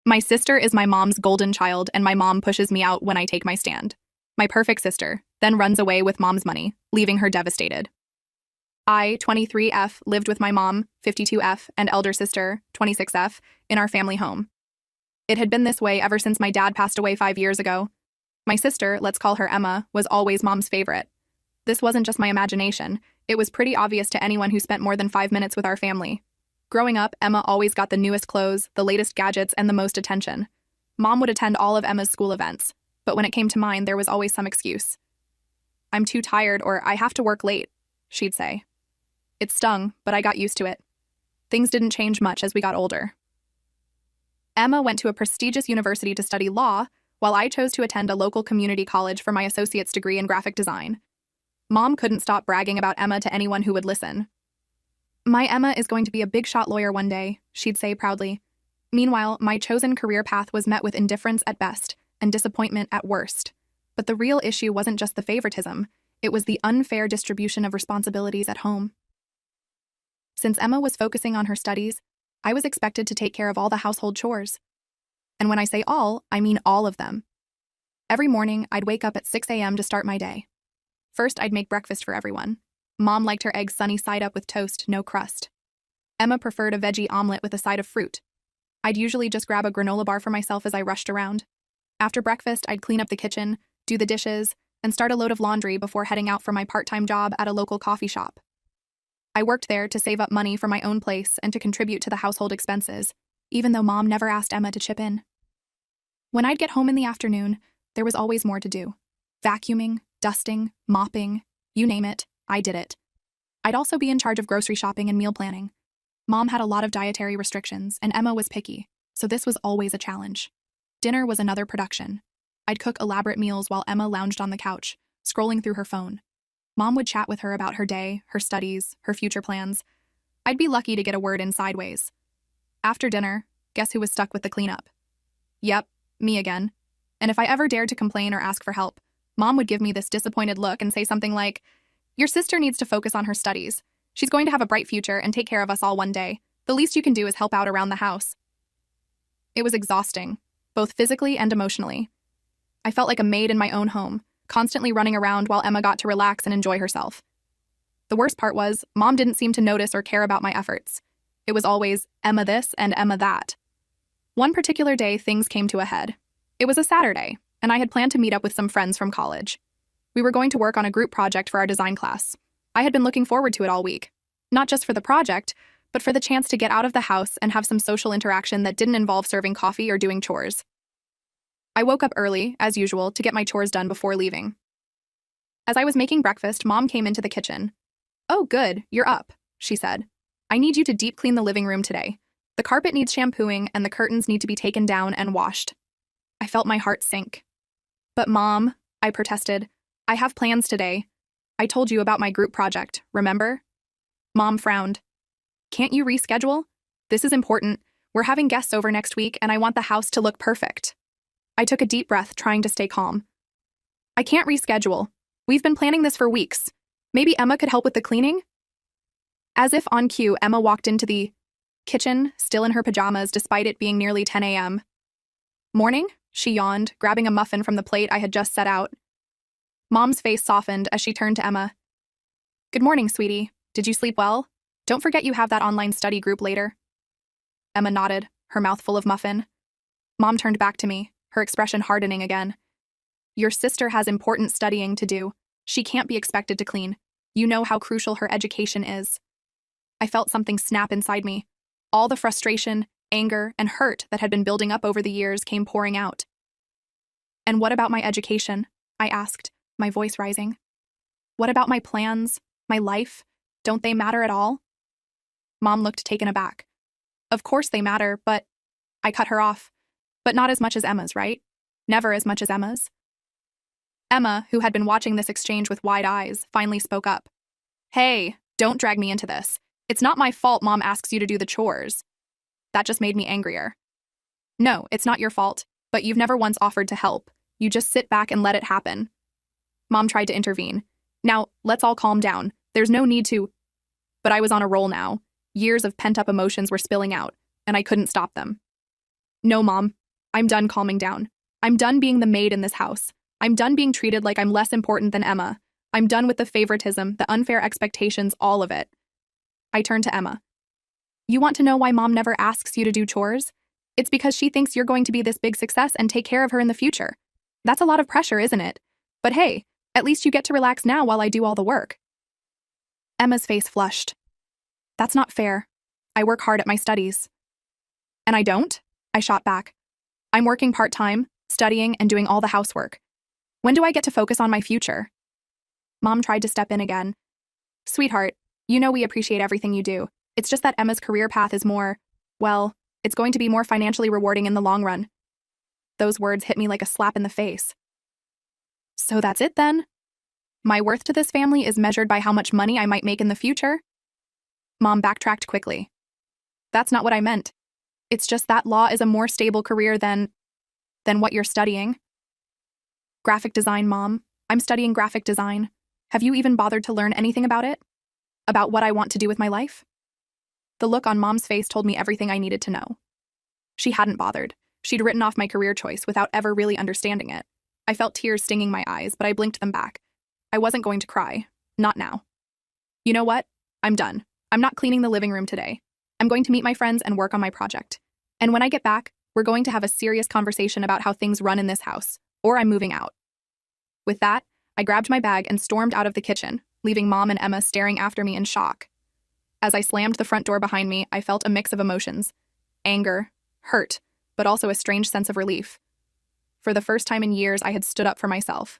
My sister is my mom's golden child, and my mom pushes me out when I take my stand. My perfect sister, then runs away with mom's money, leaving her devastated. I, 23F, lived with my mom, 52F, and elder sister, 26F, in our family home. It had been this way ever since my dad passed away 5 years ago. My sister, let's call her Emma, was always mom's favorite. This wasn't just my imagination. It was pretty obvious to anyone who spent more than 5 minutes with our family. Growing up, Emma always got the newest clothes, the latest gadgets, and the most attention. Mom would attend all of Emma's school events, but when it came to mine, there was always some excuse. "I'm too tired," or "I have to work late," she'd say. It stung, but I got used to it. Things didn't change much as we got older. Emma went to a prestigious university to study law, while I chose to attend a local community college for my associate's degree in graphic design. Mom couldn't stop bragging about Emma to anyone who would listen. "My Emma is going to be a big-shot lawyer one day," she'd say proudly. Meanwhile, my chosen career path was met with indifference at best and disappointment at worst. But the real issue wasn't just the favoritism, it was the unfair distribution of responsibilities at home. Since Emma was focusing on her studies, I was expected to take care of all the household chores. And when I say all, I mean all of them. Every morning, I'd wake up at 6 a.m. to start my day. First, I'd make breakfast for everyone. Mom liked her eggs sunny side up with toast, no crust. Emma preferred a veggie omelet with a side of fruit. I'd usually just grab a granola bar for myself as I rushed around. After breakfast, I'd clean up the kitchen, do the dishes, and start a load of laundry before heading out for my part-time job at a local coffee shop. I worked there to save up money for my own place and to contribute to the household expenses, even though Mom never asked Emma to chip in. When I'd get home in the afternoon, there was always more to do. Vacuuming, dusting, mopping, you name it, I did it. I'd also be in charge of grocery shopping and meal planning. Mom had a lot of dietary restrictions, and Emma was picky, so this was always a challenge. Dinner was another production. I'd cook elaborate meals while Emma lounged on the couch, scrolling through her phone. Mom would chat with her about her day, her studies, her future plans. I'd be lucky to get a word in sideways. After dinner, guess who was stuck with the cleanup? Yep, me again. And if I ever dared to complain or ask for help, Mom would give me this disappointed look and say something like, "Your sister needs to focus on her studies. She's going to have a bright future and take care of us all one day. The least you can do is help out around the house." It was exhausting, both physically and emotionally. I felt like a maid in my own home, constantly running around while Emma got to relax and enjoy herself. The worst part was, Mom didn't seem to notice or care about my efforts. It was always Emma this and Emma that. One particular day, things came to a head. It was a Saturday, and I had planned to meet up with some friends from college. We were going to work on a group project for our design class. I had been looking forward to it all week, not just for the project, but for the chance to get out of the house and have some social interaction that didn't involve serving coffee or doing chores. I woke up early, as usual, to get my chores done before leaving. As I was making breakfast, Mom came into the kitchen. "Oh, good, you're up," she said. "I need you to deep clean the living room today. The carpet needs shampooing and the curtains need to be taken down and washed." I felt my heart sink. "But Mom," I protested, "I have plans today. I told you about my group project, remember?" Mom frowned. "Can't you reschedule? This is important. We're having guests over next week and I want the house to look perfect." I took a deep breath, trying to stay calm. "I can't reschedule. We've been planning this for weeks. Maybe Emma could help with the cleaning?" As if on cue, Emma walked into the kitchen, still in her pajamas despite it being nearly 10 a.m. "Morning?" she yawned, grabbing a muffin from the plate I had just set out. Mom's face softened as she turned to Emma. "Good morning, sweetie. Did you sleep well? Don't forget you have that online study group later." Emma nodded, her mouth full of muffin. Mom turned back to me, her expression hardening again. "Your sister has important studying to do. She can't be expected to clean. You know how crucial her education is." I felt something snap inside me. All the frustration, anger, and hurt that had been building up over the years came pouring out. "And what about my education?" I asked, my voice rising. "What about my plans, my life? Don't they matter at all?" Mom looked taken aback. "Of course they matter, but—" I cut her off. "But not as much as Emma's, right? Never as much as Emma's." Emma, who had been watching this exchange with wide eyes, finally spoke up. "Hey, don't drag me into this. It's not my fault Mom asks you to do the chores." That just made me angrier. "No, it's not your fault, but you've never once offered to help. You just sit back and let it happen." Mom tried to intervene. "Now, let's all calm down. There's no need to—" But I was on a roll now. Years of pent-up emotions were spilling out, and I couldn't stop them. No, Mom. I'm done calming down. I'm done being the maid in this house. I'm done being treated like I'm less important than Emma. I'm done with the favoritism, the unfair expectations, all of it. I turned to Emma. You want to know why Mom never asks you to do chores? It's because she thinks you're going to be this big success and take care of her in the future. That's a lot of pressure, isn't it? But hey, at least you get to relax now while I do all the work. Emma's face flushed. That's not fair. I work hard at my studies. And I don't? I shot back. I'm working part-time, studying, and doing all the housework. When do I get to focus on my future? Mom tried to step in again. Sweetheart, you know we appreciate everything you do. It's just that Emma's career path is more, well, it's going to be more financially rewarding in the long run. Those words hit me like a slap in the face. So that's it then? My worth to this family is measured by how much money I might make in the future? Mom backtracked quickly. That's not what I meant. It's just that law is a more stable career than what you're studying. Graphic design, Mom. I'm studying graphic design. Have you even bothered to learn anything about it? About what I want to do with my life? The look on Mom's face told me everything I needed to know. She hadn't bothered. She'd written off my career choice without ever really understanding it. I felt tears stinging my eyes, but I blinked them back. I wasn't going to cry. Not now. You know what? I'm done. I'm not cleaning the living room today. I'm going to meet my friends and work on my project. And when I get back, we're going to have a serious conversation about how things run in this house, or I'm moving out. With that, I grabbed my bag and stormed out of the kitchen, leaving Mom and Emma staring after me in shock. As I slammed the front door behind me, I felt a mix of emotions. Anger, hurt, but also a strange sense of relief. For the first time in years, I had stood up for myself.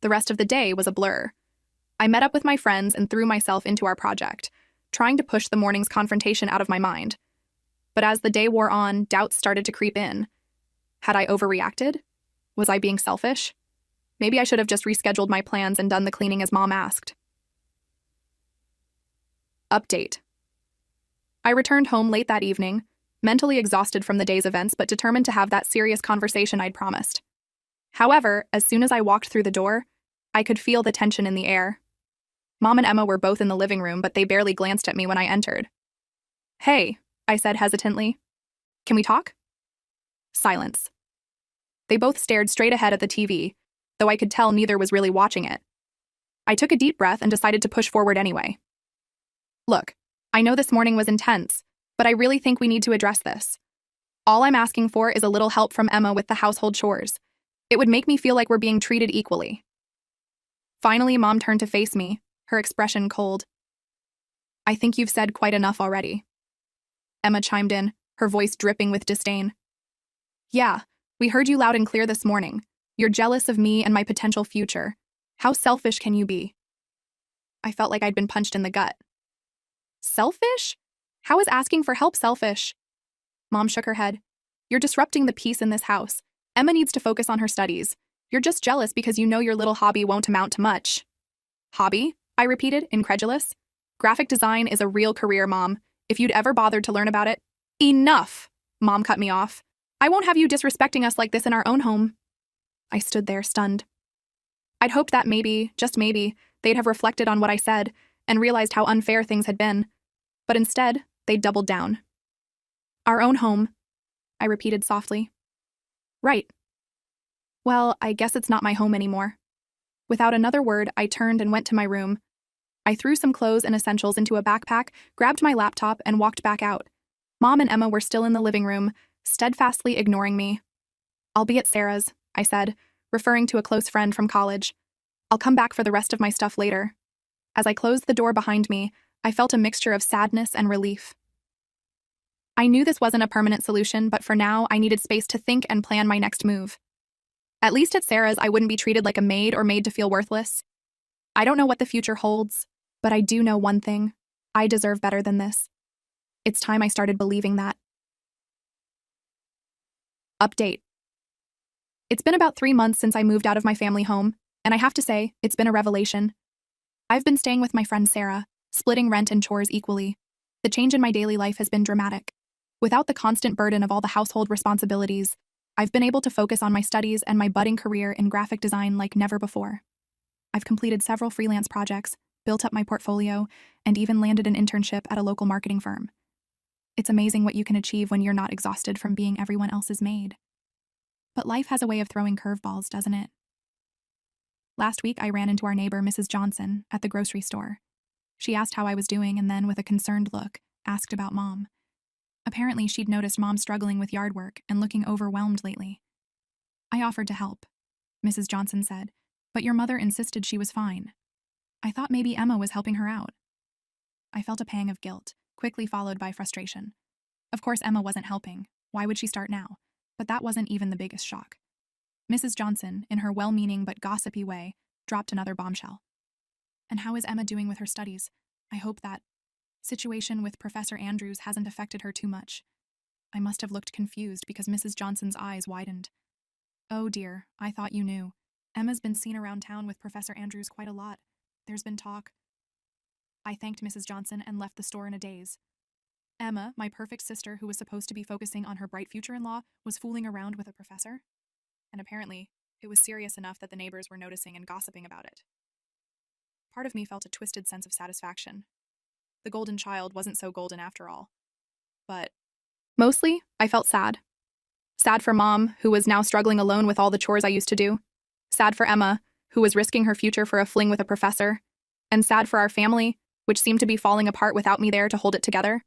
The rest of the day was a blur. I met up with my friends and threw myself into our project, trying to push the morning's confrontation out of my mind. But as the day wore on, doubts started to creep in. Had I overreacted? Was I being selfish? Maybe I should have just rescheduled my plans and done the cleaning as Mom asked. Update. I returned home late that evening, mentally exhausted from the day's events but determined to have that serious conversation I'd promised. However, as soon as I walked through the door, I could feel the tension in the air. Mom and Emma were both in the living room, but they barely glanced at me when I entered. Hey, I said hesitantly. Can we talk? Silence. They both stared straight ahead at the TV, though I could tell neither was really watching it. I took a deep breath and decided to push forward anyway. Look, I know this morning was intense, but I really think we need to address this. All I'm asking for is a little help from Emma with the household chores. It would make me feel like we're being treated equally. Finally, Mom turned to face me, her expression cold. I think you've said quite enough already. Emma chimed in, her voice dripping with disdain. Yeah, we heard you loud and clear this morning. You're jealous of me and my potential future. How selfish can you be? I felt like I'd been punched in the gut. Selfish? How is asking for help selfish? Mom shook her head. You're disrupting the peace in this house. Emma needs to focus on her studies. You're just jealous because you know your little hobby won't amount to much. Hobby? I repeated, incredulous. Graphic design is a real career, Mom. If you'd ever bothered to learn about it. Enough! Mom cut me off. I won't have you disrespecting us like this in our own home. I stood there, stunned. I'd hoped that maybe, just maybe, they'd have reflected on what I said and realized how unfair things had been. But instead, they doubled down. Our own home, I repeated softly. Right. Well, I guess it's not my home anymore. Without another word, I turned and went to my room. I threw some clothes and essentials into a backpack, grabbed my laptop, and walked back out. Mom and Emma were still in the living room, steadfastly ignoring me. I'll be at Sarah's, I said, referring to a close friend from college. I'll come back for the rest of my stuff later. As I closed the door behind me, I felt a mixture of sadness and relief. I knew this wasn't a permanent solution, but for now, I needed space to think and plan my next move. At least at Sarah's, I wouldn't be treated like a maid or made to feel worthless. I don't know what the future holds, but I do know one thing. I deserve better than this. It's time I started believing that. Update. It's been about 3 months since I moved out of my family home, and I have to say, it's been a revelation. I've been staying with my friend Sarah, splitting rent and chores equally. The change in my daily life has been dramatic. Without the constant burden of all the household responsibilities, I've been able to focus on my studies and my budding career in graphic design like never before. I've completed several freelance projects, built up my portfolio, and even landed an internship at a local marketing firm. It's amazing what you can achieve when you're not exhausted from being everyone else's maid. But life has a way of throwing curveballs, doesn't it? Last week, I ran into our neighbor, Mrs. Johnson, at the grocery store. She asked how I was doing and then, with a concerned look, asked about Mom. Apparently, she'd noticed Mom struggling with yard work and looking overwhelmed lately. I offered to help, Mrs. Johnson said, but your mother insisted she was fine. I thought maybe Emma was helping her out. I felt a pang of guilt, quickly followed by frustration. Of course, Emma wasn't helping. Why would she start now? But that wasn't even the biggest shock. Mrs. Johnson, in her well-meaning but gossipy way, dropped another bombshell. And how is Emma doing with her studies? I hope that situation with Professor Andrews hasn't affected her too much. I must have looked confused because Mrs. Johnson's eyes widened. Oh dear, I thought you knew. Emma's been seen around town with Professor Andrews quite a lot. There's been talk. I thanked Mrs. Johnson and left the store in a daze. Emma, my perfect sister who was supposed to be focusing on her bright future-in-law, was fooling around with a professor? And apparently, it was serious enough that the neighbors were noticing and gossiping about it. Part of me felt a twisted sense of satisfaction. The golden child wasn't so golden after all. But mostly, I felt sad. Sad for Mom, who was now struggling alone with all the chores I used to do. Sad for Emma, who was risking her future for a fling with a professor. And sad for our family, which seemed to be falling apart without me there to hold it together.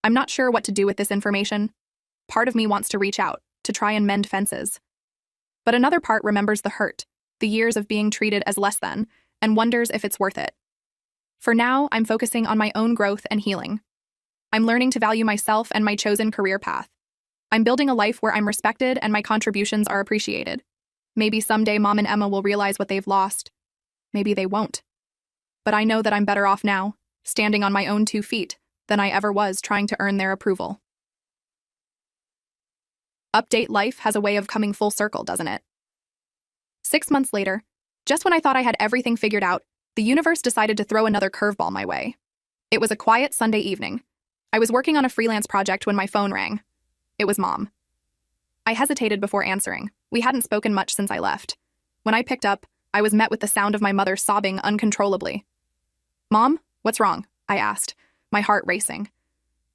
I'm not sure what to do with this information. Part of me wants to reach out, to try and mend fences. But another part remembers the hurt, the years of being treated as less than, and wonders if it's worth it. For now, I'm focusing on my own growth and healing. I'm learning to value myself and my chosen career path. I'm building a life where I'm respected and my contributions are appreciated. Maybe someday Mom and Emma will realize what they've lost. Maybe they won't. But I know that I'm better off now, standing on my own 2 feet, than I ever was trying to earn their approval. Update: life has a way of coming full circle, doesn't it? 6 months later, just when I thought I had everything figured out, the universe decided to throw another curveball my way. It was a quiet Sunday evening. I was working on a freelance project when my phone rang. It was Mom. I hesitated before answering. We hadn't spoken much since I left. When I picked up, I was met with the sound of my mother sobbing uncontrollably. "Mom, what's wrong?" I asked, my heart racing.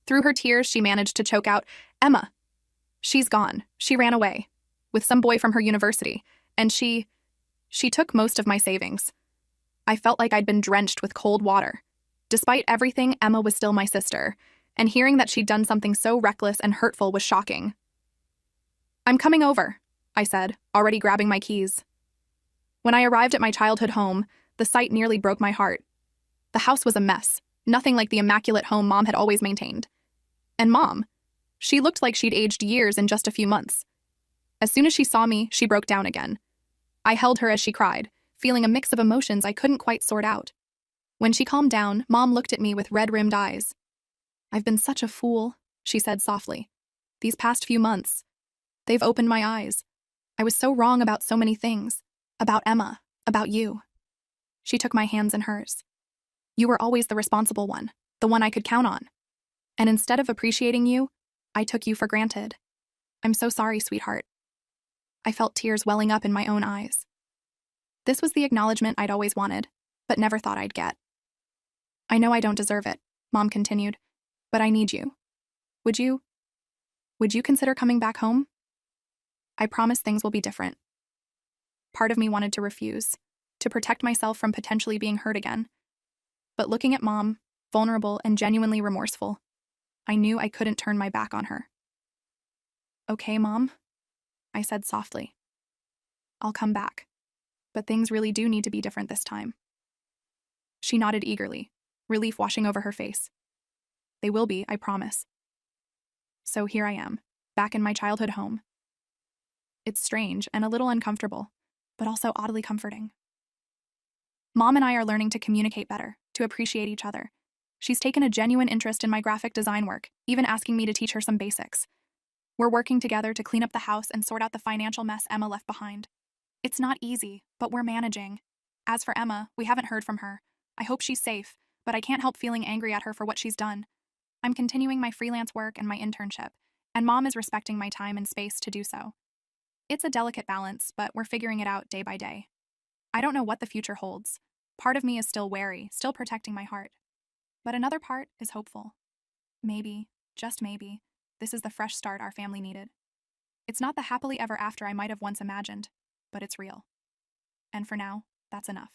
Through her tears, she managed to choke out, "Emma. She's gone. She ran away. With some boy from her university. And she took most of my savings." I felt like I'd been drenched with cold water. Despite everything, Emma was still my sister, and hearing that she'd done something so reckless and hurtful was shocking. "I'm coming over," I said, already grabbing my keys. When I arrived at my childhood home, the sight nearly broke my heart. The house was a mess, nothing like the immaculate home Mom had always maintained. And Mom, she looked like she'd aged years in just a few months. As soon as she saw me, she broke down again. I held her as she cried, feeling a mix of emotions I couldn't quite sort out. When she calmed down, Mom looked at me with red-rimmed eyes. "I've been such a fool," she said softly. "These past few months, they've opened my eyes. I was so wrong about so many things. About Emma, about you." She took my hands in hers. "You were always the responsible one, the one I could count on. And instead of appreciating you, I took you for granted. I'm so sorry, sweetheart." I felt tears welling up in my own eyes. This was the acknowledgement I'd always wanted, but never thought I'd get. "I know I don't deserve it," Mom continued, "but I need you. Would you consider coming back home? I promise things will be different." Part of me wanted to refuse, to protect myself from potentially being hurt again. But looking at Mom, vulnerable and genuinely remorseful, I knew I couldn't turn my back on her. "Okay, Mom," I said softly. "I'll come back. But things really do need to be different this time." She nodded eagerly, relief washing over her face. "They will be, I promise." So here I am, back in my childhood home. It's strange and a little uncomfortable, but also oddly comforting. Mom and I are learning to communicate better, to appreciate each other. She's taken a genuine interest in my graphic design work, even asking me to teach her some basics. We're working together to clean up the house and sort out the financial mess Emma left behind. It's not easy, but we're managing. As for Emma, we haven't heard from her. I hope she's safe, but I can't help feeling angry at her for what she's done. I'm continuing my freelance work and my internship, and Mom is respecting my time and space to do so. It's a delicate balance, but we're figuring it out day by day. I don't know what the future holds. Part of me is still wary, still protecting my heart. But another part is hopeful. Maybe, just maybe, this is the fresh start our family needed. It's not the happily ever after I might have once imagined, but it's real. And for now, that's enough.